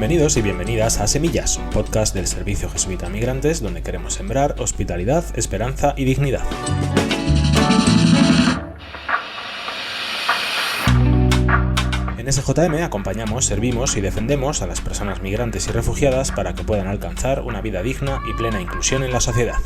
Bienvenidos y bienvenidas a Semillas, un podcast del Servicio Jesuita a Migrantes donde queremos sembrar hospitalidad, esperanza y dignidad. En SJM acompañamos, servimos y defendemos a las personas migrantes y refugiadas para que puedan alcanzar una vida digna y plena inclusión en la sociedad.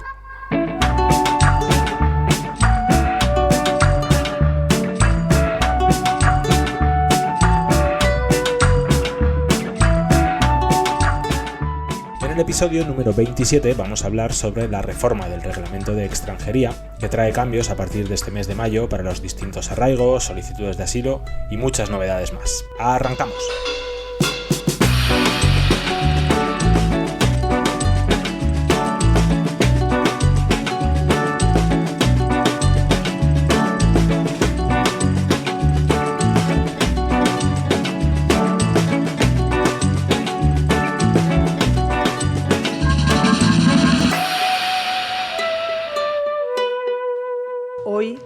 En el episodio número 27 vamos a hablar sobre la reforma del Reglamento de Extranjería, que trae cambios a partir de este mes de mayo para los distintos arraigos, solicitudes de asilo y muchas novedades más. ¡Arrancamos! Hoy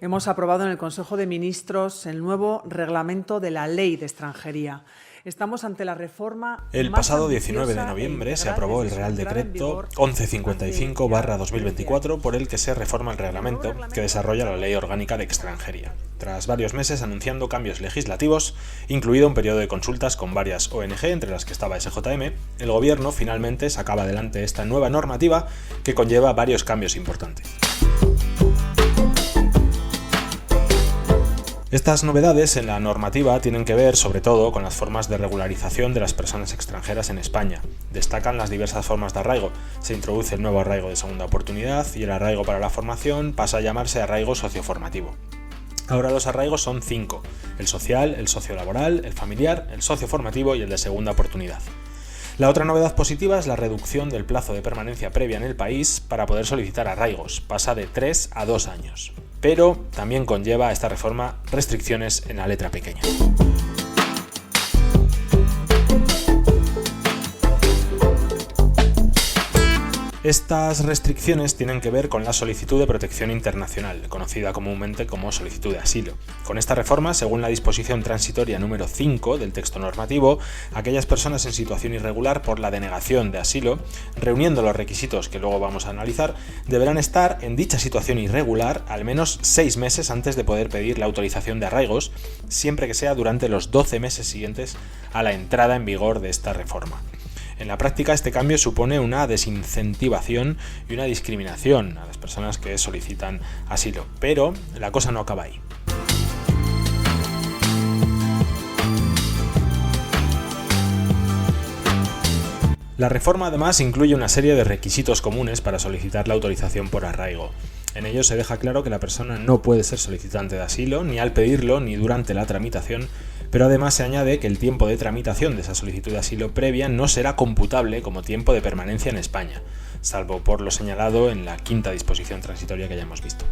hemos aprobado en el Consejo de Ministros el nuevo reglamento de la Ley de Extranjería. Estamos ante la reforma. El pasado 19 de noviembre se aprobó el Real Decreto 1155/2024 por el que se reforma el reglamento que desarrolla la Ley Orgánica de Extranjería. Tras varios meses anunciando cambios legislativos, incluido un periodo de consultas con varias ONG, entre las que estaba SJM, el Gobierno finalmente sacaba adelante esta nueva normativa que conlleva varios cambios importantes. Estas novedades en la normativa tienen que ver sobre todo con las formas de regularización de las personas extranjeras en España. Destacan las diversas formas de arraigo. Se introduce el nuevo arraigo de segunda oportunidad y el arraigo para la formación pasa a llamarse arraigo socioformativo. Ahora los arraigos son 5: el social, el sociolaboral, el familiar, el socioformativo y el de segunda oportunidad. La otra novedad positiva es la reducción del plazo de permanencia previa en el país para poder solicitar arraigos. Pasa de 3 a 2 años. Pero también conlleva esta reforma restricciones en la letra pequeña. Estas restricciones tienen que ver con la solicitud de protección internacional, conocida comúnmente como solicitud de asilo. Con esta reforma, según la disposición transitoria número 5 del texto normativo, aquellas personas en situación irregular por la denegación de asilo, reuniendo los requisitos que luego vamos a analizar, deberán estar en dicha situación irregular al menos 6 meses antes de poder pedir la autorización de arraigos, siempre que sea durante los 12 meses siguientes a la entrada en vigor de esta reforma. En la práctica, este cambio supone una desincentivación y una discriminación a las personas que solicitan asilo, pero la cosa no acaba ahí. La reforma además incluye una serie de requisitos comunes para solicitar la autorización por arraigo. En ellos se deja claro que la persona no puede ser solicitante de asilo, ni al pedirlo, ni durante la tramitación, pero además se añade que el tiempo de tramitación de esa solicitud de asilo previa no será computable como tiempo de permanencia en España, salvo por lo señalado en la 5ª disposición transitoria que ya hemos visto.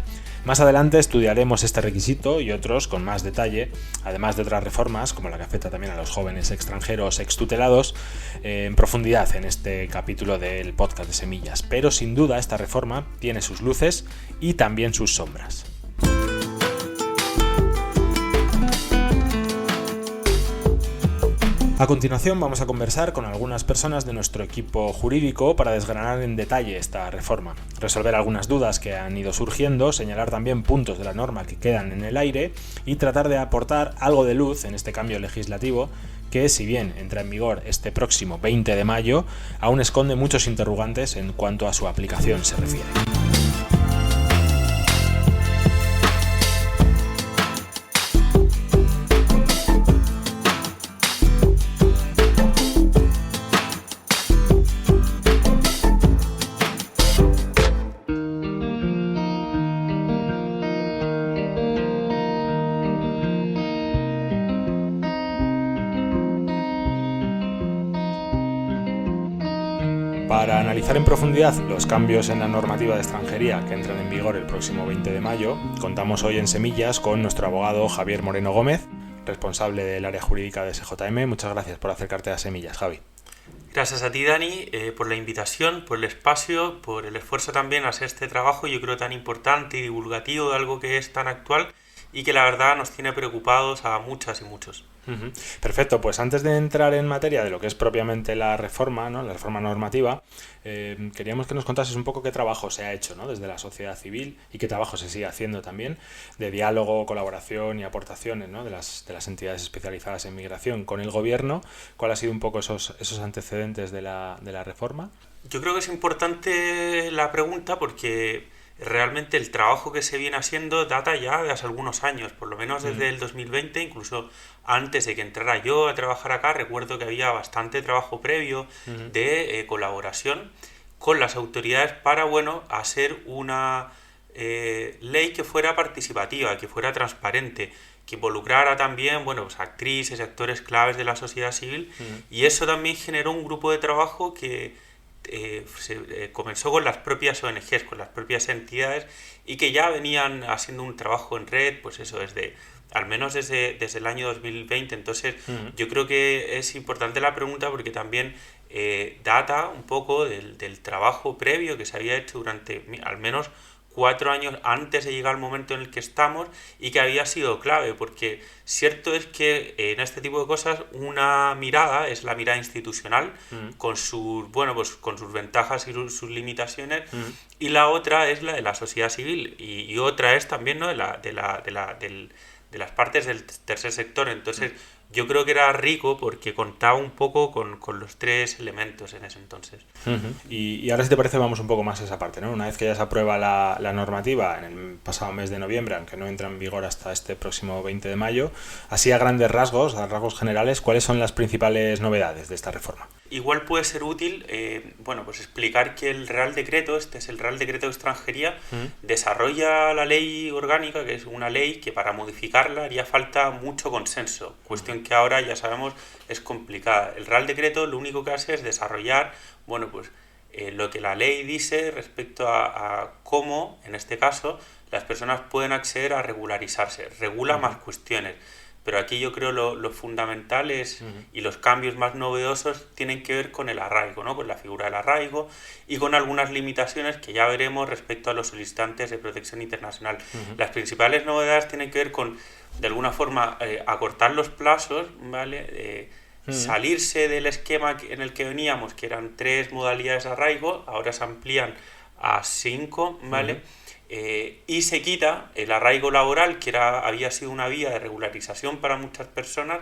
Más adelante estudiaremos este requisito y otros con más detalle, además de otras reformas, como la que afecta también a los jóvenes extranjeros extutelados, en profundidad en este capítulo del podcast de Semillas. Pero sin duda esta reforma tiene sus luces y también sus sombras. A continuación vamos a conversar con algunas personas de nuestro equipo jurídico para desgranar en detalle esta reforma, resolver algunas dudas que han ido surgiendo, señalar también puntos de la norma que quedan en el aire y tratar de aportar algo de luz en este cambio legislativo que, si bien entra en vigor este próximo 20 de mayo, aún esconde muchos interrogantes en cuanto a su aplicación se refiere. Para analizar en profundidad los cambios en la normativa de extranjería que entran en vigor el próximo 20 de mayo, contamos hoy en Semillas con nuestro abogado Javier Moreno Gómez, responsable del área jurídica de SJM. Muchas gracias por acercarte a Semillas, Javi. Gracias a ti, Dani, por la invitación, por el espacio, por el esfuerzo también a hacer este trabajo, yo creo tan importante y divulgativo de algo que es tan actual y que la verdad nos tiene preocupados a muchas y muchos. Ujú. Perfecto, pues antes de entrar en materia de lo que es propiamente la reforma, ¿no? La reforma normativa, queríamos que nos contases un poco qué trabajo se ha hecho, ¿no? Desde la sociedad civil y qué trabajo se sigue haciendo también de diálogo, colaboración y aportaciones, ¿no? de las entidades especializadas en migración con el gobierno. ¿Cuál ha sido un poco esos antecedentes de la reforma? Yo creo que es importante la pregunta porque realmente el trabajo que se viene haciendo data ya de hace algunos años, por lo menos desde el 2020, incluso antes de que entrara yo a trabajar acá, recuerdo que había bastante trabajo previo de colaboración con las autoridades para, bueno, hacer una ley que fuera participativa, que fuera transparente, que involucrara también, bueno, pues actrices, actores claves de la sociedad civil, y eso también generó un grupo de trabajo que comenzó con las propias ONGs, con las propias entidades, y que ya venían haciendo un trabajo en red, pues eso, al menos desde el año 2020. Entonces, yo creo que es importante la pregunta porque también data un poco del trabajo previo que se había hecho durante al menos 4 años antes de llegar al momento en el que estamos y que había sido clave, porque cierto es que en este tipo de cosas una mirada es la mirada institucional con sus, bueno, pues con sus ventajas y sus limitaciones, y la otra es la de la sociedad civil y otra es también, ¿no? de las partes del tercer sector. Entonces yo creo que era rico porque contaba un poco con los tres elementos en ese entonces. Y ahora, si te parece, vamos un poco más a esa parte, ¿no? Una vez que ya se aprueba la normativa en el pasado mes de noviembre, aunque no entra en vigor hasta este próximo 20 de mayo, así a grandes rasgos, a rasgos generales, ¿cuáles son las principales novedades de esta reforma? Igual puede ser útil, bueno, pues explicar que el Real Decreto, este es el Real Decreto de Extranjería, desarrolla la ley orgánica, que es una ley que para modificarla haría falta mucho consenso, cuestión que ahora ya sabemos es complicada. El Real Decreto lo único que hace es desarrollar, bueno, pues lo que la ley dice respecto a cómo, en este caso, las personas pueden acceder a regularizarse, regula más cuestiones. Pero aquí yo creo lo fundamental es, y los cambios más novedosos tienen que ver con el arraigo, ¿no? Con la figura del arraigo y con algunas limitaciones que ya veremos respecto a los solicitantes de protección internacional. Las principales novedades tienen que ver con, de alguna forma, acortar los plazos, ¿vale? Salirse del esquema en el que veníamos, que eran 3 modalidades de arraigo, ahora se amplían a 5, ¿vale? Y se quita el arraigo laboral, que había sido una vía de regularización para muchas personas,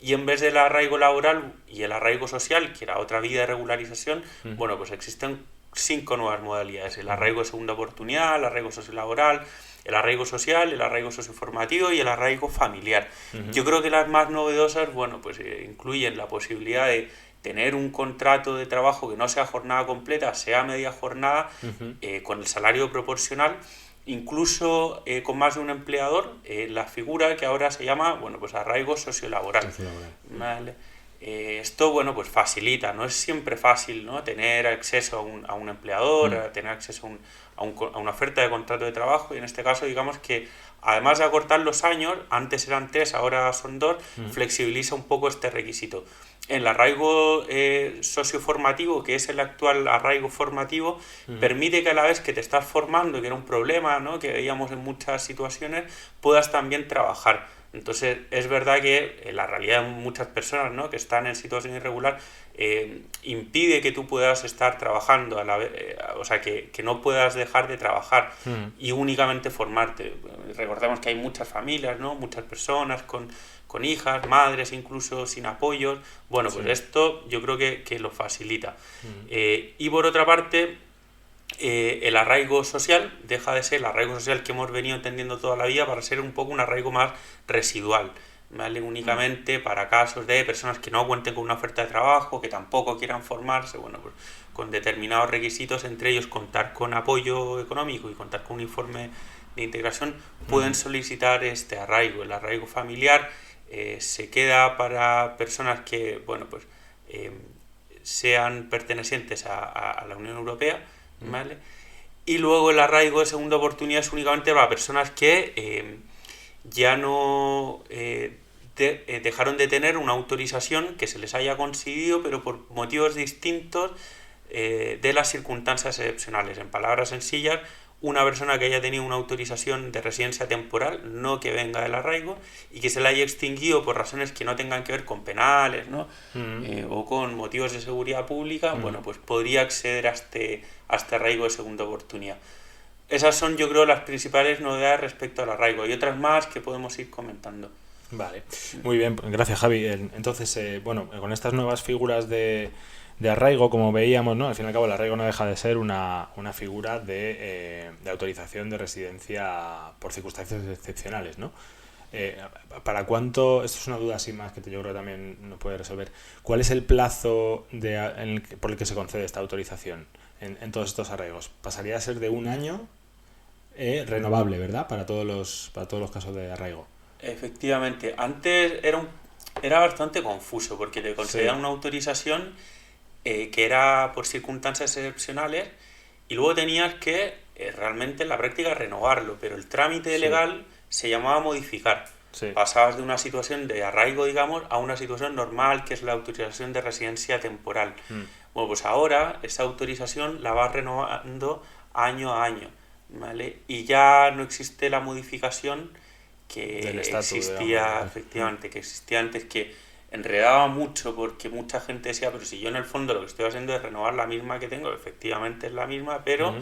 y en vez del arraigo laboral y el arraigo social, que era otra vía de regularización, bueno, pues existen 5 nuevas modalidades: el arraigo de segunda oportunidad, el arraigo sociolaboral, el arraigo social, el arraigo socioformativo y el arraigo familiar. Yo creo que las más novedosas, bueno, pues incluyen la posibilidad de tener un contrato de trabajo que no sea jornada completa, sea media jornada, con el salario proporcional, incluso con más de un empleador, la figura que ahora se llama, bueno, pues arraigo sociolaboral. ¿Vale? Esto, bueno, pues facilita, no es siempre fácil, ¿no? Tener acceso a un empleador, a tener acceso a una oferta de contrato de trabajo, y en este caso, digamos que además de acortar los años, antes eran 3, ahora son 2, flexibiliza un poco este requisito. El arraigo socioformativo, que es el actual arraigo formativo, permite que a la vez que te estás formando, que era un problema, ¿no? Que veíamos en muchas situaciones, puedas también trabajar. Entonces, es verdad que la realidad de muchas personas, ¿no? Que están en situación irregular, impide que tú puedas estar trabajando a la vez, o sea, que no puedas dejar de trabajar y únicamente formarte. Recordemos que hay muchas familias, ¿no? Muchas personas con hijas, madres incluso sin apoyos. Bueno, pues esto yo creo que lo facilita. Y por otra parte, el arraigo social deja de ser el arraigo social que hemos venido entendiendo toda la vida para ser un poco un arraigo más residual, ¿vale? Únicamente para casos de personas que no cuenten con una oferta de trabajo, que tampoco quieran formarse, bueno, pues con determinados requisitos, entre ellos contar con apoyo económico y contar con un informe de integración, pueden solicitar este arraigo. El arraigo familiar se queda para personas que, bueno, pues sean pertenecientes a la Unión Europea, ¿vale? Y luego el arraigo de segunda oportunidad es únicamente para personas que ya no dejaron de tener una autorización que se les haya concedido, pero por motivos distintos de las circunstancias excepcionales. En palabras sencillas, una persona que haya tenido una autorización de residencia temporal, no que venga del arraigo, y que se la haya extinguido por razones que no tengan que ver con penales, ¿no? O con motivos de seguridad pública, bueno, pues podría acceder a este arraigo de segunda oportunidad. Esas son, yo creo, las principales novedades respecto al arraigo. Hay otras más que podemos ir comentando. Vale, muy bien, gracias Javi. Entonces, bueno, con estas nuevas figuras de arraigo, como veíamos, ¿no? Al fin y al cabo el arraigo no deja de ser una figura de autorización de residencia por circunstancias excepcionales, ¿no? ¿Para cuánto? Esto es una duda así más que yo creo que también nos puede resolver. ¿Cuál es el plazo por el que se concede esta autorización en todos estos arraigos? ¿Pasaría a ser de un año renovable, ¿verdad? Para todos los casos de arraigo. Efectivamente, antes era bastante confuso porque te concedían una autorización que era por circunstancias excepcionales y luego tenías que realmente en la práctica renovarlo, pero el trámite legal se llamaba modificar. Pasabas de una situación de arraigo, digamos, a una situación normal que es la autorización de residencia temporal. Bueno, pues ahora esa autorización la vas renovando año a año, ¿vale? Y ya no existe la modificación que existía, digamos, efectivamente, que existía antes, que enredaba mucho porque mucha gente decía, pero si yo en el fondo lo que estoy haciendo es renovar la misma que tengo, efectivamente es la misma, pero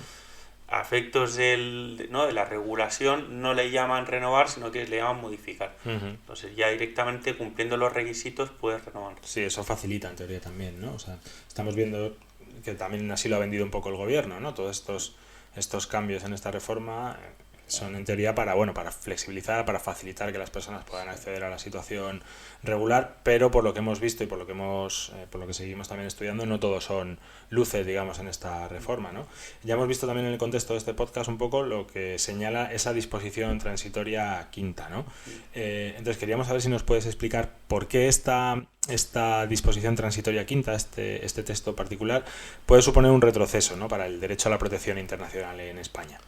a efectos de la regulación no le llaman renovar, sino que le llaman modificar. Entonces ya directamente cumpliendo los requisitos puedes renovar. Sí, eso facilita en teoría también, ¿no? O sea, estamos viendo que también así lo ha vendido un poco el gobierno, ¿no? Todos estos cambios en esta reforma son en teoría para flexibilizar, para facilitar que las personas puedan acceder a la situación regular, pero por lo que hemos visto y por lo que seguimos también estudiando, no todos son luces, digamos, en esta reforma, ¿no? Ya hemos visto también en el contexto de este podcast un poco lo que señala esa disposición transitoria quinta, ¿no? Entonces queríamos saber si nos puedes explicar por qué esta disposición transitoria quinta, este texto particular, puede suponer un retroceso, ¿no?, para el derecho a la protección internacional en España.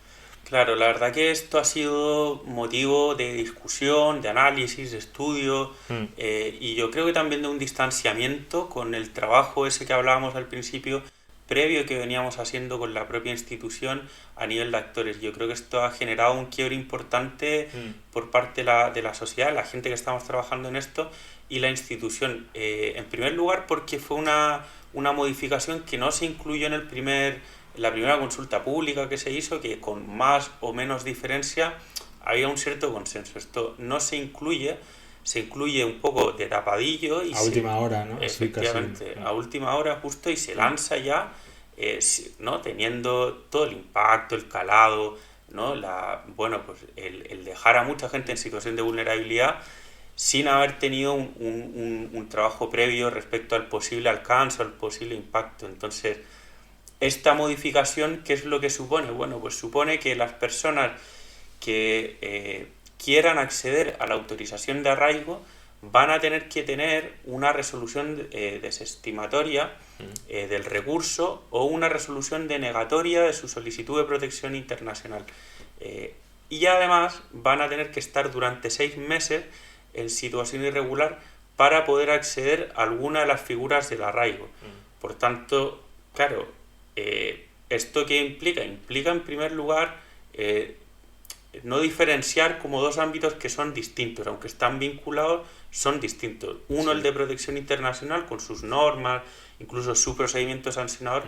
Claro, la verdad que esto ha sido motivo de discusión, de análisis, de estudio, y yo creo que también de un distanciamiento con el trabajo ese que hablábamos al principio, previo que veníamos haciendo con la propia institución a nivel de actores. Yo creo que esto ha generado un quiebre importante por parte de la sociedad, la gente que estamos trabajando en esto, y la institución. En primer lugar, porque fue una modificación que no se incluyó en la primera consulta pública que se hizo, que con más o menos diferencia había un cierto consenso. Esto no se incluye un poco de tapadillo y a última hora, ¿no? Efectivamente, a última hora justo, y se lanza ya, ¿no?, teniendo todo el impacto, el calado, ¿no? Pues el dejar a mucha gente en situación de vulnerabilidad sin haber tenido un trabajo previo respecto al posible alcance, al posible impacto. Entonces, esta modificación, ¿qué es lo que supone? Bueno, pues supone que las personas que quieran acceder a la autorización de arraigo van a tener que tener una resolución desestimatoria del recurso o una resolución denegatoria de su solicitud de protección internacional. Y además van a tener que estar durante 6 meses en situación irregular para poder acceder a alguna de las figuras del arraigo. Por tanto, claro, ¿esto qué implica? Implica, en primer lugar, no diferenciar como dos ámbitos que son distintos, aunque están vinculados, son distintos. Uno, el de protección internacional, con sus normas, incluso su procedimiento sancionador,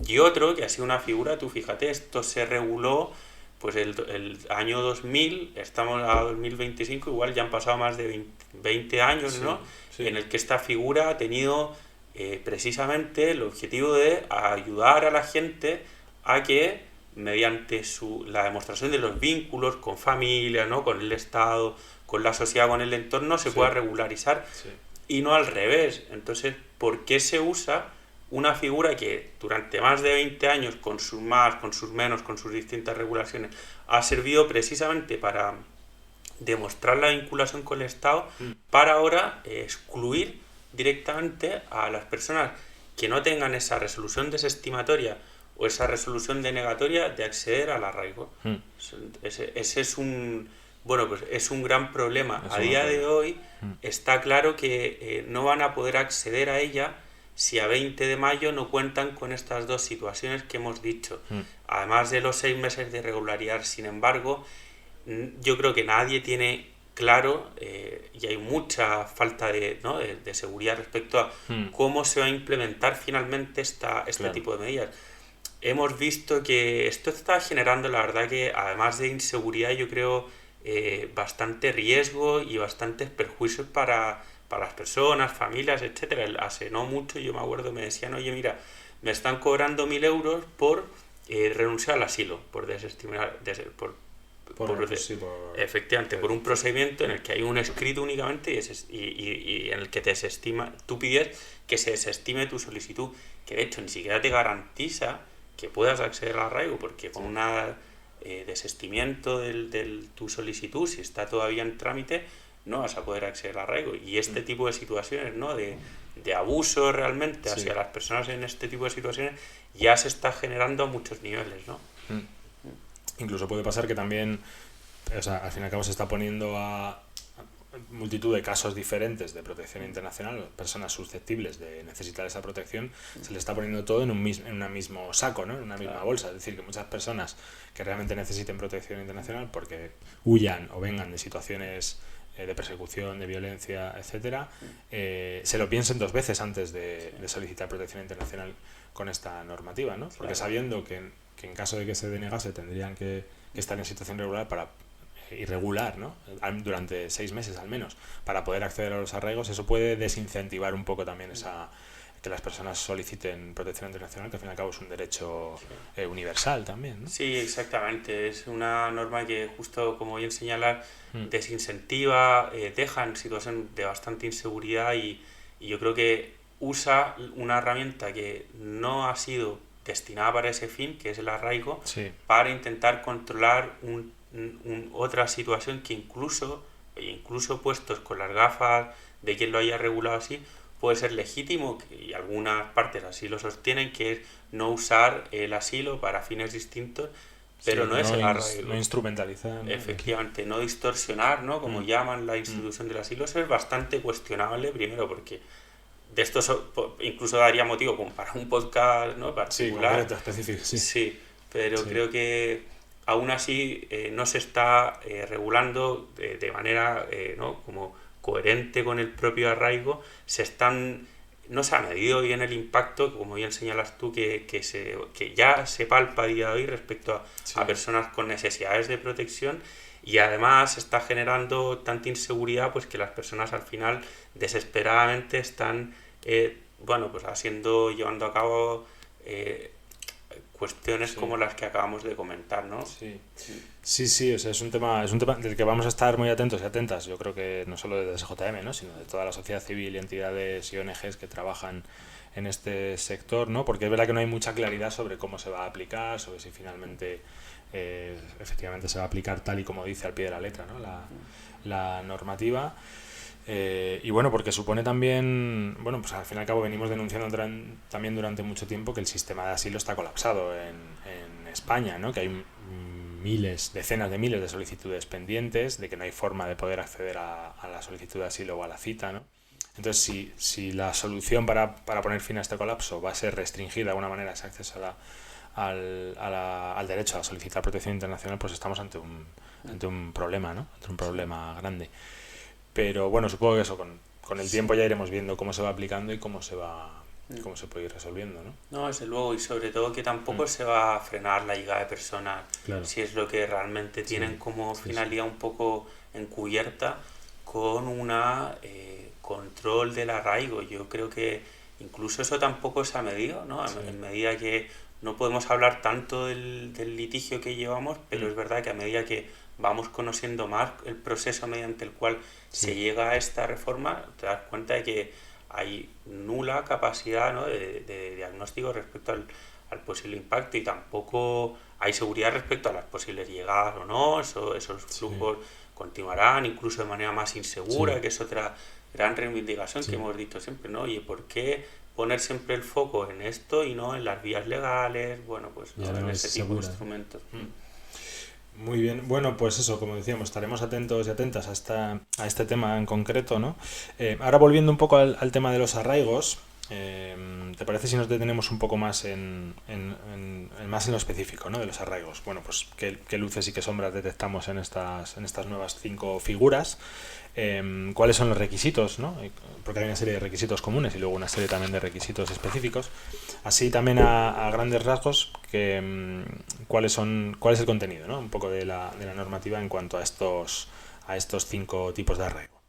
y otro, que ha sido una figura, tú fíjate, esto se reguló pues el año 2000, estamos a 2025, igual ya han pasado más de 20 años, ¿no? En el que esta figura ha tenido precisamente el objetivo de ayudar a la gente a que mediante la demostración de los vínculos con familia, ¿no?, con el Estado, con la sociedad, con el entorno, se pueda regularizar, y no al revés. Entonces, ¿por qué se usa una figura que durante más de 20 años, con sus más, con sus menos, con sus distintas regulaciones, ha servido precisamente para demostrar la vinculación con el Estado, para ahora excluir directamente a las personas que no tengan esa resolución desestimatoria o esa resolución denegatoria de acceder al arraigo? Ese es un gran problema. A día de hoy está claro que no van a poder acceder a ella si a 20 de mayo no cuentan con estas dos situaciones que hemos dicho. Además de los 6 meses de irregularidad, sin embargo, yo creo que nadie tiene claro, y hay mucha falta de seguridad respecto a cómo se va a implementar finalmente este tipo de medidas. Hemos visto que esto está generando, la verdad, que además de inseguridad, yo creo, bastante riesgo y bastantes perjuicios para las personas, familias, etcétera. Hace no mucho, yo me acuerdo, me decían, oye, mira, me están cobrando 1.000 euros por renunciar al asilo, por desestimar, efectivamente, por un procedimiento en el que hay un escrito únicamente y en el que te desestima, tú pides que se desestime tu solicitud, que de hecho ni siquiera te garantiza que puedas acceder al arraigo, porque con un desestimiento de tu solicitud, si está todavía en trámite, no vas a poder acceder al arraigo. Y este tipo de situaciones, ¿no?, de abuso realmente hacia las personas en este tipo de situaciones, ya se está generando a muchos niveles, ¿no? Incluso puede pasar que también, o sea, al fin y al cabo se está poniendo a multitud de casos diferentes de protección internacional, personas susceptibles de necesitar esa protección, se le está poniendo todo en un mismo saco, ¿no?, en una misma bolsa. Es decir, que muchas personas que realmente necesiten protección internacional porque huyan o vengan de situaciones de persecución, de violencia, etcétera, se lo piensen 2 veces antes de solicitar protección internacional con esta normativa, ¿no? Porque sabiendo que en caso de que se denegase tendrían que estar en situación irregular, ¿no?, durante 6 meses al menos, para poder acceder a los arraigos. Eso puede desincentivar un poco también que las personas soliciten protección internacional, que al fin y al cabo es un derecho universal también, ¿no? Sí, exactamente. Es una norma que, justo como bien señalas, desincentiva, deja en situación de bastante inseguridad y yo creo que usa una herramienta que no ha sido destinada para ese fin, que es el arraigo, para intentar controlar otra situación que incluso puestos con las gafas de quien lo haya regulado así, puede ser legítimo, y algunas partes así lo sostienen, que es no usar el asilo para fines distintos, pero no es el arraigo. No instrumentalizar. Efectivamente, no distorsionar, ¿no?, como llaman la institución del asilo. Eso es bastante cuestionable, primero porque de esto incluso daría motivo como para un podcast, ¿no?, particular. Sí, concreto, específico, sí. Sí, pero creo que aún así no se está regulando de manera ¿no?, como coherente con el propio arraigo. No se ha medido bien el impacto, como bien señalas tú, que ya se palpa a día de hoy respecto a personas con necesidades de protección, y además está generando tanta inseguridad pues que las personas al final desesperadamente están llevando a cabo cuestiones como las que acabamos de comentar, ¿no? Sí, o sea, es un tema del que vamos a estar muy atentos y atentas, yo creo que no solo de SJM, ¿no?, sino de toda la sociedad civil y entidades y ONGs que trabajan en este sector, ¿no?, porque es verdad que no hay mucha claridad sobre cómo se va a aplicar, sobre si finalmente efectivamente se va a aplicar tal y como dice al pie de la letra, ¿no?, la normativa. Y bueno, porque supone también, pues al fin y al cabo venimos denunciando también durante mucho tiempo que el sistema de asilo está colapsado en España, ¿no?, que hay decenas de miles de solicitudes pendientes, de que no hay forma de poder acceder a la solicitud de asilo o a la cita, ¿no? Entonces, si la solución para poner fin a este colapso va a ser restringir de alguna manera ese acceso al derecho a solicitar protección internacional, pues estamos ante un problema, ¿no?, ante un problema grande. Pero bueno, supongo que eso con el tiempo ya iremos viendo cómo se va aplicando y cómo se puede ir resolviendo, ¿no? No, desde luego, y sobre todo que tampoco se va a frenar la llegada de personas, si es lo que realmente tienen como finalidad un poco encubierta, con una control del arraigo. Yo creo que incluso eso tampoco se ha medido, ¿no? En medida que no podemos hablar tanto del litigio que llevamos, pero es verdad que a medida que vamos conociendo más el proceso mediante el cual se llega a esta reforma, te das cuenta de que hay nula capacidad, ¿no?, de diagnóstico respecto al posible impacto, y tampoco hay seguridad respecto a las posibles llegadas o no. Esos flujos continuarán incluso de manera más insegura, que es otra gran reivindicación que hemos dicho siempre, ¿no? Oye, ¿por qué poner siempre el foco en esto y no en las vías legales? Bueno, pues no en ese tipo de instrumentos. Muy bien, bueno, pues eso, como decíamos, estaremos atentos y atentas a este tema en concreto, ¿no? Ahora volviendo un poco al tema de los arraigos, ¿Te parece si nos detenemos un poco más más en lo específico, ¿no?, de los arraigos? Bueno, pues qué luces y qué sombras detectamos en estas nuevas 5 figuras. ¿Cuáles son los requisitos, ¿no? Porque hay una serie de requisitos comunes y luego una serie también de requisitos específicos. Así también a grandes rasgos, cuál es el contenido, ¿no?, un poco de la normativa en cuanto a estos 5 tipos de arraigo.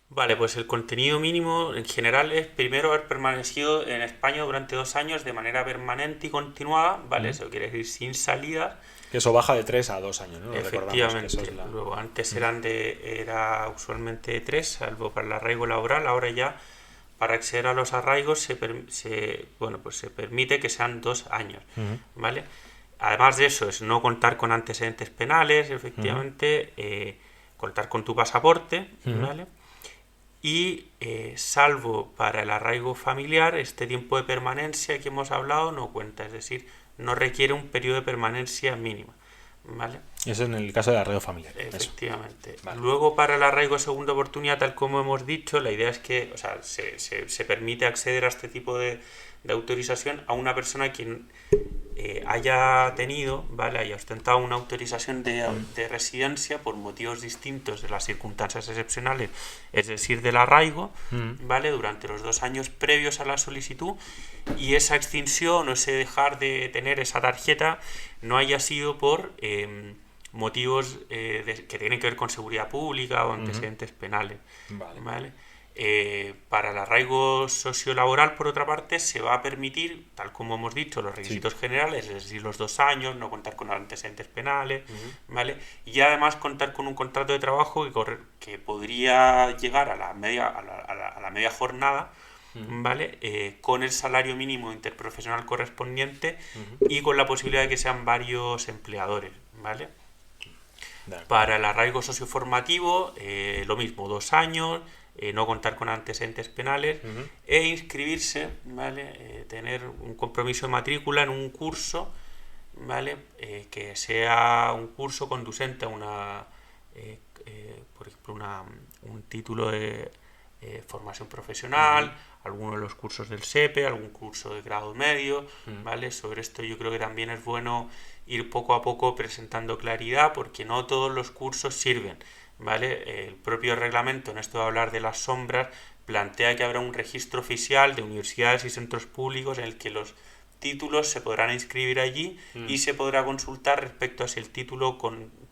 Vale, pues el contenido mínimo en general es primero haber permanecido en España durante 2 años de manera permanente y continuada, ¿vale? Eso quiere decir sin salidas. Que eso baja de 3 a 2 años, ¿no? Efectivamente. Luego, antes era usualmente de 3, salvo para el arraigo laboral. Ahora ya, para acceder a los arraigos, se permite que sean 2 años, ¿vale? Además de eso, es no contar con antecedentes penales, efectivamente, contar con tu pasaporte, ¿vale? Y salvo para el arraigo familiar, este tiempo de permanencia que hemos hablado no cuenta, es decir, no requiere un periodo de permanencia mínima, ¿vale? Eso en el caso del arraigo familiar. Efectivamente. Vale. Luego, para el arraigo de segunda oportunidad, tal como hemos dicho, la idea es que, o sea, se permite acceder a este tipo de autorización a una persona que haya tenido, ¿vale?, haya ostentado una autorización de residencia por motivos distintos de las circunstancias excepcionales, es decir, del arraigo, ¿vale?, durante los 2 años previos a la solicitud, y esa extinción o ese dejar de tener esa tarjeta no haya sido por motivos que tienen que ver con seguridad pública o antecedentes penales, ¿vale? Para el arraigo sociolaboral, por otra parte, se va a permitir, tal como hemos dicho, los requisitos generales, es decir, los 2 años, no contar con antecedentes penales, ¿vale? Y además contar con un contrato de trabajo que podría llegar a la media jornada, ¿vale? Con el salario mínimo interprofesional correspondiente y con la posibilidad de que sean varios empleadores, ¿vale? Para el arraigo socioformativo, lo mismo, 2 años, no contar con antecedentes penales e inscribirse, ¿vale? Tener un compromiso de matrícula en un curso, ¿vale? Que sea un curso conducente a por ejemplo, un título de formación profesional, alguno de los cursos del SEPE, algún curso de grado medio, ¿vale? Sobre esto yo creo que también es bueno ir poco a poco presentando claridad, porque no todos los cursos sirven, ¿vale? El propio reglamento, en esto de hablar de las sombras, plantea que habrá un registro oficial de universidades y centros públicos en el que los títulos se podrán inscribir allí y se podrá consultar respecto a si el título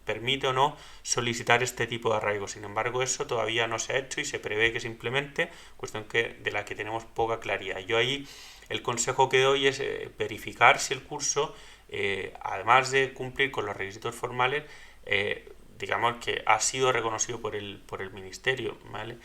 permite o no solicitar este tipo de arraigo. Sin embargo, eso todavía no se ha hecho y se prevé que se implemente, cuestión de la que tenemos poca claridad. Yo ahí el consejo que doy es verificar si el curso, además de cumplir con los requisitos formales, digamos que ha sido reconocido por el Ministerio, ¿vale?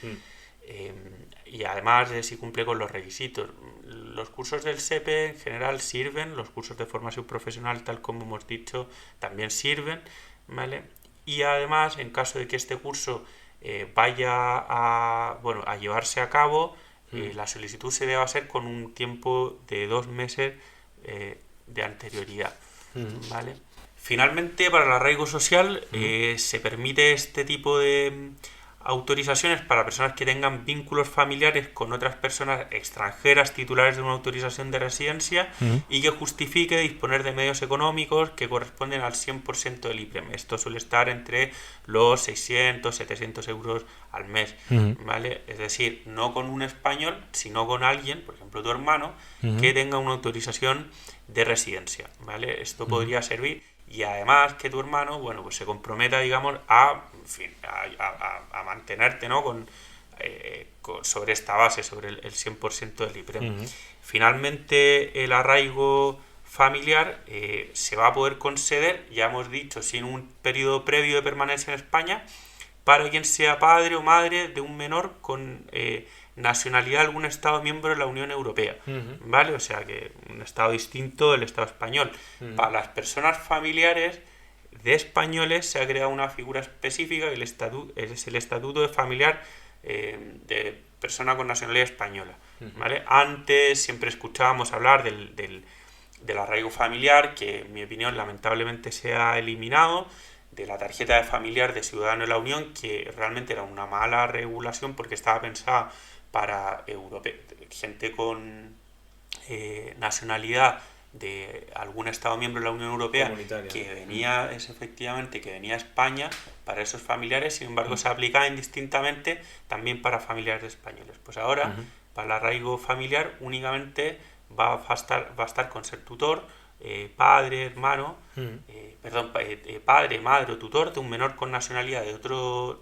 Y además de si cumple con los requisitos. Los cursos del SEPE en general sirven, los cursos de formación profesional, tal como hemos dicho, también sirven, ¿vale? Y además, en caso de que este curso vaya a llevarse a cabo, la solicitud se debe hacer con un tiempo de 2 meses de anterioridad, ¿vale? Finalmente, para el arraigo social se permite este tipo de autorizaciones para personas que tengan vínculos familiares con otras personas extranjeras titulares de una autorización de residencia y que justifique disponer de medios económicos que corresponden al 100% del IPREM. Esto suele estar entre los 600, 700 euros al mes, ¿vale? Es decir, no con un español, sino con alguien, por ejemplo tu hermano, que tenga una autorización de residencia, ¿vale? Esto podría servir. Y además que tu hermano, bueno, pues se comprometa, digamos, a mantenerte, ¿no?, sobre esta base, sobre el 100% del IPREM. Finalmente, el arraigo familiar se va a poder conceder, ya hemos dicho, sin un periodo previo de permanencia en España, para quien sea padre o madre de un menor con nacionalidad de algún Estado miembro de la Unión Europea, ¿vale? O sea, que un Estado distinto del Estado español. Para las personas familiares de españoles se ha creado una figura específica, que es el Estatuto de Familiar de Persona con Nacionalidad Española, ¿vale? Antes siempre escuchábamos hablar del arraigo familiar, que en mi opinión lamentablemente se ha eliminado, de la tarjeta de familiar de ciudadano de la Unión, que realmente era una mala regulación porque estaba pensada para gente con nacionalidad de algún Estado miembro de la Unión Europea que venía a España, para esos familiares, sin embargo se aplicaba indistintamente también para familiares españoles. Pues ahora, para el arraigo familiar, únicamente va a estar con ser tutor, padre, hermano, padre, madre o tutor de un menor con nacionalidad de otro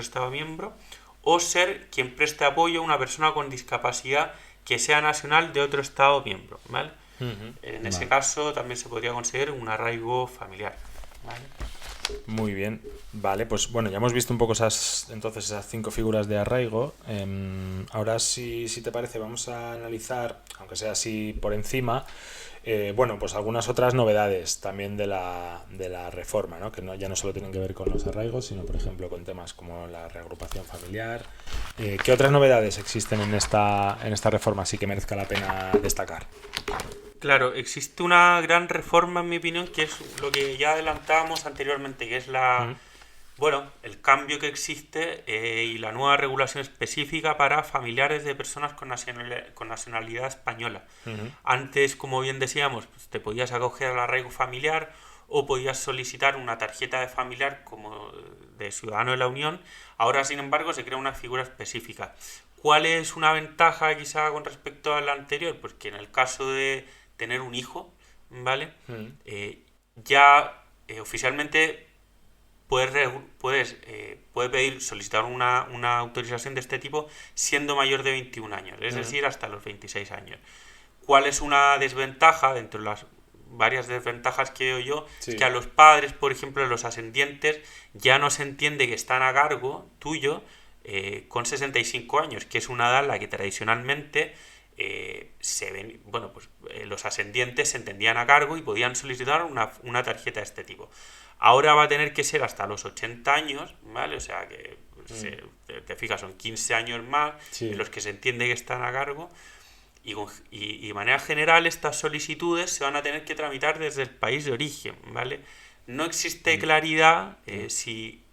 Estado miembro, o ser quien preste apoyo a una persona con discapacidad que sea nacional de otro Estado miembro, ¿vale? En ese caso también se podría conseguir un arraigo familiar, ¿vale? Muy bien, vale, pues bueno, ya hemos visto un poco esas 5 figuras de arraigo. Ahora, si te parece, vamos a analizar, aunque sea así por encima, pues algunas otras novedades también de la reforma, ¿no? Que ya no solo tienen que ver con los arraigos, sino por ejemplo con temas como la reagrupación familiar. ¿Qué otras novedades existen en esta reforma así que merezca la pena destacar? Claro, existe una gran reforma, en mi opinión, que es lo que ya adelantábamos anteriormente, que es el cambio que existe y la nueva regulación específica para familiares de personas con nacionalidad española. Antes, como bien decíamos, pues, te podías acoger al arraigo familiar o podías solicitar una tarjeta de familiar como de ciudadano de la Unión. Ahora, sin embargo, se crea una figura específica. ¿Cuál es una ventaja quizá con respecto a la anterior? Pues que en el caso de tener un hijo, ¿vale? Oficialmente puedes solicitar una autorización de este tipo siendo mayor de 21 años, es decir, hasta los 26 años. ¿Cuál es una desventaja? Dentro de las varias desventajas que veo yo, es que a los padres, por ejemplo, a los ascendientes, ya no se entiende que están a cargo tuyo con 65 años, que es una edad en la que tradicionalmente los ascendientes se entendían a cargo y podían solicitar una tarjeta de este tipo. Ahora va a tener que ser hasta los 80 años, ¿vale? O sea que, te fijas, son 15 años más en los que se entiende que están a cargo y de manera general estas solicitudes se van a tener que tramitar desde el país de origen, ¿vale? No existe claridad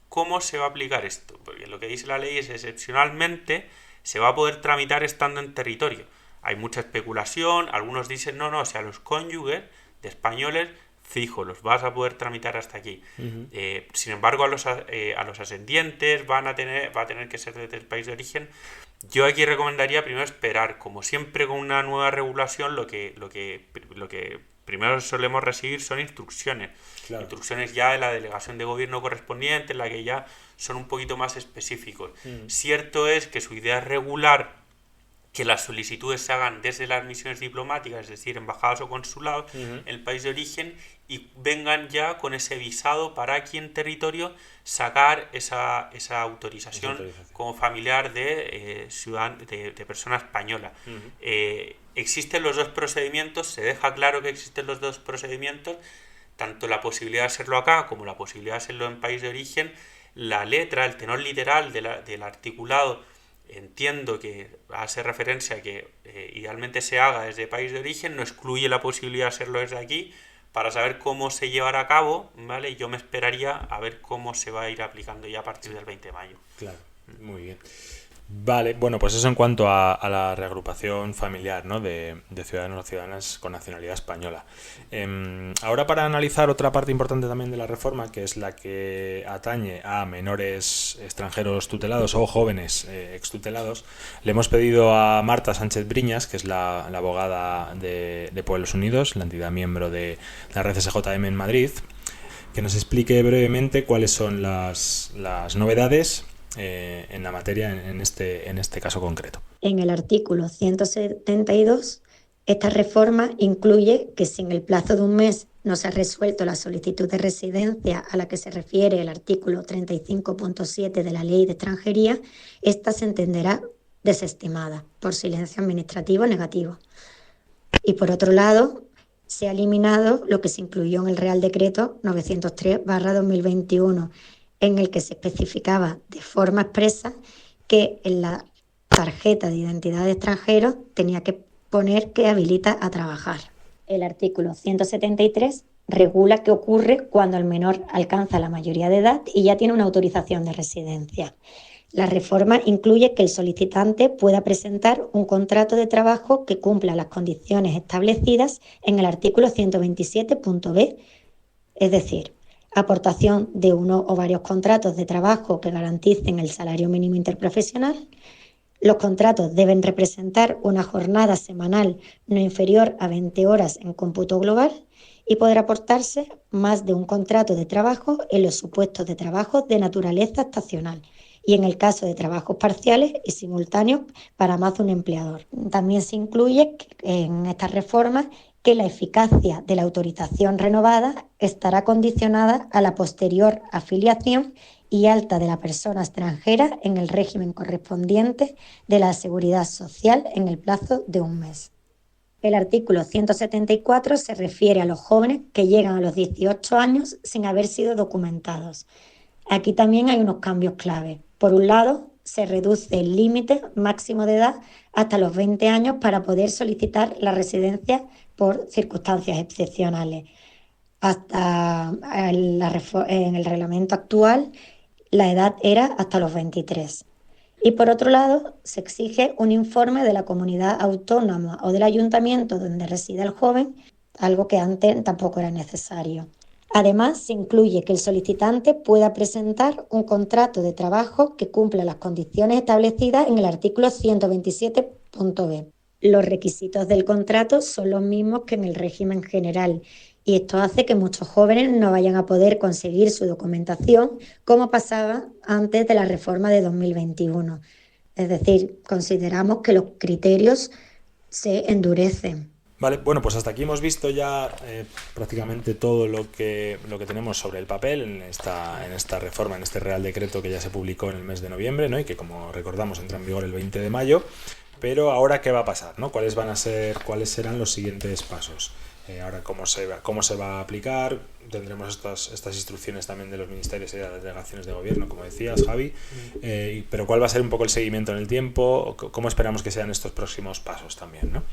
cómo se va a aplicar esto, porque lo que dice la ley es excepcionalmente se va a poder tramitar estando en territorio. Hay mucha especulación, algunos dicen no, o sea, los cónyuges de españoles, fijo, los vas a poder tramitar hasta aquí. Sin embargo, a los ascendientes va a tener que ser desde el país de origen. Yo aquí recomendaría primero esperar, como siempre con una nueva regulación, lo que primero solemos recibir son instrucciones. Claro. Instrucciones ya de la delegación de gobierno correspondiente, en la que ya son un poquito más específicos. Cierto es que su idea es regular que las solicitudes se hagan desde las misiones diplomáticas, es decir, embajadas o consulados, en el país de origen, y vengan ya con ese visado para aquí en territorio sacar esa autorización como familiar de persona española. Existen los dos procedimientos, se deja claro que existen los dos procedimientos, tanto la posibilidad de hacerlo acá como la posibilidad de hacerlo en país de origen. La letra, el tenor literal del articulado, entiendo que hace referencia a que idealmente se haga desde país de origen, no excluye la posibilidad de hacerlo desde aquí. Para saber cómo se llevará a cabo, ¿vale? Yo me esperaría a ver cómo se va a ir aplicando ya a partir del 20 de mayo. Claro, muy bien. Vale, bueno, pues eso en cuanto a la reagrupación familiar, ¿no? de ciudadanos o ciudadanas con nacionalidad española. Ahora, para analizar otra parte importante también de la reforma, que es la que atañe a menores extranjeros tutelados o jóvenes extutelados, le hemos pedido a Marta Sánchez Briñas, que es la abogada de Pueblos Unidos, la entidad miembro de la red CSJM en Madrid, que nos explique brevemente cuáles son las novedades en la materia en este caso concreto. En el artículo 172, esta reforma incluye que si en el plazo de un mes no se ha resuelto la solicitud de residencia a la que se refiere el artículo 35.7 de la Ley de Extranjería, esta se entenderá desestimada por silencio administrativo negativo. Y por otro lado, se ha eliminado lo que se incluyó en el Real Decreto 903/2021, en el que se especificaba de forma expresa que en la tarjeta de identidad de extranjero tenía que poner que habilita a trabajar. El artículo 173 regula qué ocurre cuando el menor alcanza la mayoría de edad y ya tiene una autorización de residencia. La reforma incluye que el solicitante pueda presentar un contrato de trabajo que cumpla las condiciones establecidas en el artículo 127.b, es decir, aportación de uno o varios contratos de trabajo que garanticen el salario mínimo interprofesional. Los contratos deben representar una jornada semanal no inferior a 20 horas en cómputo global y podrá aportarse más de un contrato de trabajo en los supuestos de trabajo de naturaleza estacional y en el caso de trabajos parciales y simultáneos para más de un empleador. También se incluye en esta reforma que la eficacia de la autorización renovada estará condicionada a la posterior afiliación y alta de la persona extranjera en el régimen correspondiente de la Seguridad Social en el plazo de un mes. El artículo 174 se refiere a los jóvenes que llegan a los 18 años sin haber sido documentados. Aquí también hay unos cambios clave. Por un lado, se reduce el límite máximo de edad hasta los 20 años para poder solicitar la residencia por circunstancias excepcionales. Hasta en el reglamento actual, la edad era hasta los 23. Y por otro lado, se exige un informe de la comunidad autónoma o del ayuntamiento donde reside el joven, algo que antes tampoco era necesario. Además, se incluye que el solicitante pueda presentar un contrato de trabajo que cumpla las condiciones establecidas en el artículo 127.b. Los requisitos del contrato son los mismos que en el régimen general y esto hace que muchos jóvenes no vayan a poder conseguir su documentación como pasaba antes de la reforma de 2021. Es decir, consideramos que los criterios se endurecen. Vale, bueno, pues hasta aquí hemos visto ya prácticamente todo lo que tenemos sobre el papel en esta reforma, en este Real Decreto que ya se publicó en el mes de noviembre, ¿no? Y que, como recordamos, entra en vigor el 20 de mayo. Pero ahora, ¿qué va a pasar, ¿no? ¿Cuáles serán los siguientes pasos? Ahora, ¿cómo se va a aplicar? Tendremos estas instrucciones también de los ministerios y de las delegaciones de gobierno, como decías, Javi. Pero ¿cuál va a ser un poco el seguimiento en el tiempo? ¿Cómo esperamos que sean estos próximos pasos también, ¿no?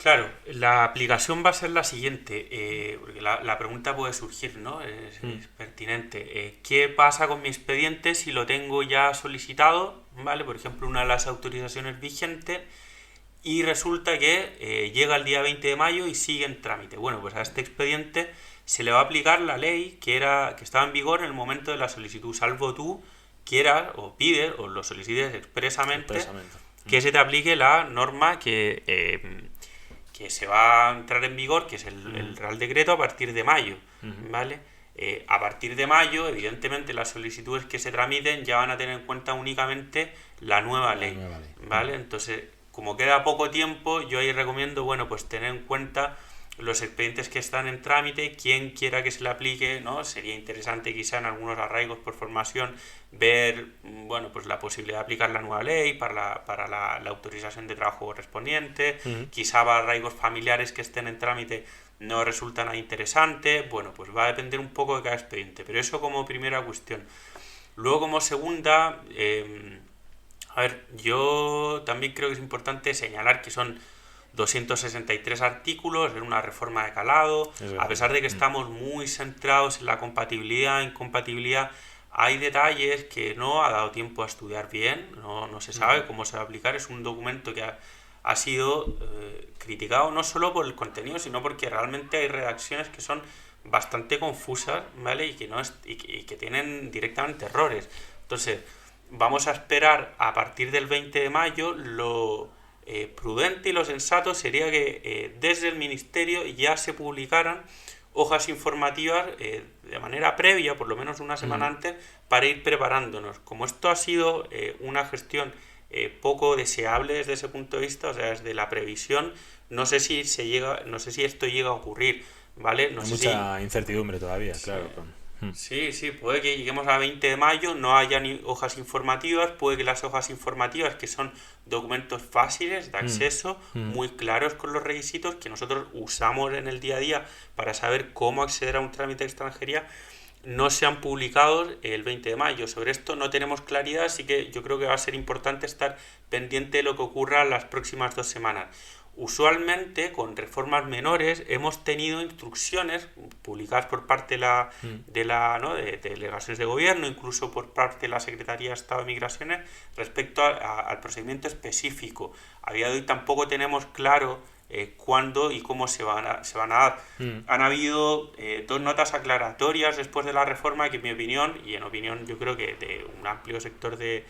Claro, la aplicación va a ser la siguiente, porque la pregunta puede surgir, ¿no? Es pertinente. ¿Qué pasa con mi expediente si lo tengo ya solicitado? ¿Vale? Por ejemplo, una de las autorizaciones vigentes y resulta que llega el día 20 de mayo y sigue en trámite. Bueno, pues a este expediente se le va a aplicar la ley que estaba en vigor en el momento de la solicitud, salvo tú quieras o pides o lo solicites expresamente. Que se te aplique la norma que se va a entrar en vigor, que es el Real Decreto, a partir de mayo, ¿vale? A partir de mayo, evidentemente, las solicitudes que se tramiten ya van a tener en cuenta únicamente la nueva ley, ¿vale? Entonces, como queda poco tiempo, yo ahí recomiendo, bueno, pues tener en cuenta los expedientes que están en trámite, quien quiera que se le aplique, ¿no? Sería interesante quizá en algunos arraigos por formación ver, bueno, pues la posibilidad de aplicar la nueva ley para la autorización de trabajo correspondiente, quizá para arraigos familiares que estén en trámite no resulta nada interesante, bueno, pues va a depender un poco de cada expediente, pero eso como primera cuestión. Luego, como segunda, a ver, yo también creo que es importante señalar que son 263 artículos, es una reforma de calado, a pesar de que estamos muy centrados en la compatibilidad, incompatibilidad, hay detalles que no ha dado tiempo a estudiar bien, no se sabe cómo se va a aplicar, es un documento que ha sido criticado no solo por el contenido, sino porque realmente hay redacciones que son bastante confusas, ¿vale? Y que tienen directamente errores. Entonces, vamos a esperar a partir del 20 de mayo. Lo prudente y lo sensato sería que desde el Ministerio ya se publicaran hojas informativas de manera previa, por lo menos una semana antes, para ir preparándonos. Como esto ha sido una gestión poco deseable desde ese punto de vista, o sea, desde la previsión, no sé si esto llega a ocurrir, ¿vale? Hay mucha incertidumbre todavía, sí, claro. Sí, puede que lleguemos a 20 de mayo, no haya ni hojas informativas, puede que las hojas informativas, que son documentos fáciles de acceso, muy claros con los requisitos que nosotros usamos en el día a día para saber cómo acceder a un trámite de extranjería, no sean publicados el 20 de mayo. Sobre esto no tenemos claridad, así que yo creo que va a ser importante estar pendiente de lo que ocurra en las próximas 2 semanas. Usualmente, con reformas menores, hemos tenido instrucciones publicadas por parte de delegaciones de gobierno, incluso por parte de la Secretaría de Estado de Migraciones, respecto al procedimiento específico. A día de hoy tampoco tenemos claro cuándo y cómo se van a dar. Han habido 2 notas aclaratorias después de la reforma que, en mi opinión, y en opinión yo creo que de un amplio sector de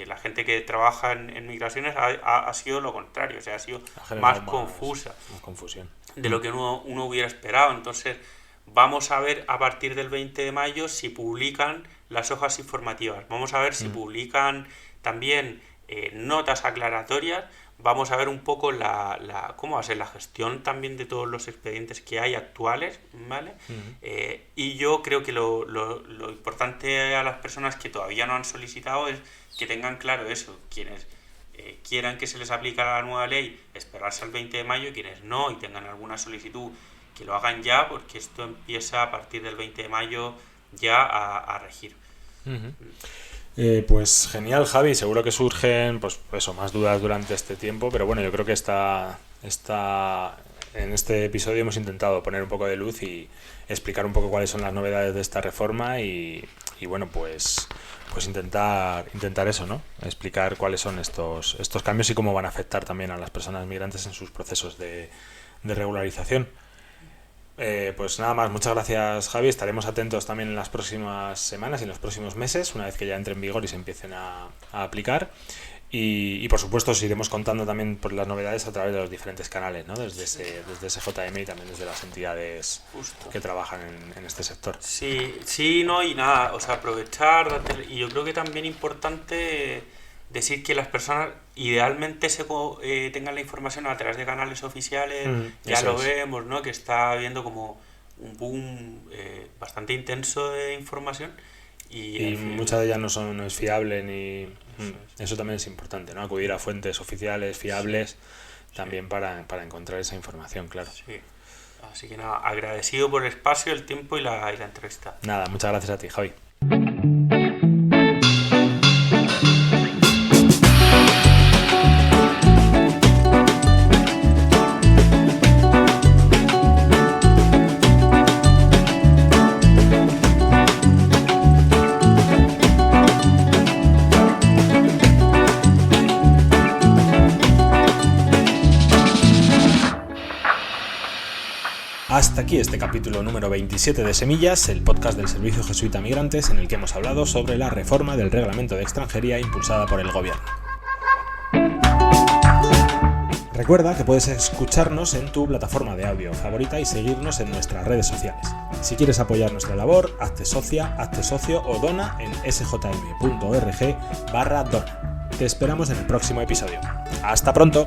la gente que trabaja en migraciones, ha sido lo contrario, o sea, ha sido más confusa, más confusión de lo que uno hubiera esperado. Entonces vamos a ver a partir del 20 de mayo si publican las hojas informativas, vamos a ver si publican también notas aclaratorias, vamos a ver un poco cómo va a ser la gestión también de todos los expedientes que hay actuales, ¿vale? Y yo creo que lo importante a las personas que todavía no han solicitado es que tengan claro eso, quienes quieran que se les aplique la nueva ley, esperarse al 20 de mayo, quienes no y tengan alguna solicitud, que lo hagan ya, porque esto empieza a partir del 20 de mayo ya a regir. Pues genial, Javi, seguro que surgen más dudas durante este tiempo, pero bueno, yo creo que en este episodio hemos intentado poner un poco de luz y explicar un poco cuáles son las novedades de esta reforma y bueno, pues intentar eso, ¿no? Explicar cuáles son estos cambios y cómo van a afectar también a las personas migrantes en sus procesos de regularización. Pues nada más, muchas gracias, Javi. Estaremos atentos también en las próximas semanas y en los próximos meses, una vez que ya entre en vigor y se empiecen a aplicar. Y por supuesto os iremos contando también por las novedades a través de los diferentes canales, ¿no? Desde SJM y también desde las entidades que trabajan en este sector. Sí, no, y nada, o sea, aprovechar, y yo creo que también importante decir que las personas idealmente tengan la información a través de canales oficiales. Ya lo vemos, ¿no? Que está habiendo como un boom bastante intenso de información. Y muchas de ellas no es fiable ni... Eso también es importante, ¿no? Acudir a fuentes oficiales, fiables, también para encontrar esa información, claro. Sí. Así que nada, agradecido por el espacio, el tiempo y la entrevista. Nada, muchas gracias a ti, Javi. Hasta aquí este capítulo número 27 de Semillas, el podcast del Servicio Jesuita Migrantes, en el que hemos hablado sobre la reforma del Reglamento de Extranjería impulsada por el Gobierno. Recuerda que puedes escucharnos en tu plataforma de audio favorita y seguirnos en nuestras redes sociales. Si quieres apoyar nuestra labor, hazte socia, hazte socio o dona en sjm.org/dona. Te esperamos en el próximo episodio. ¡Hasta pronto!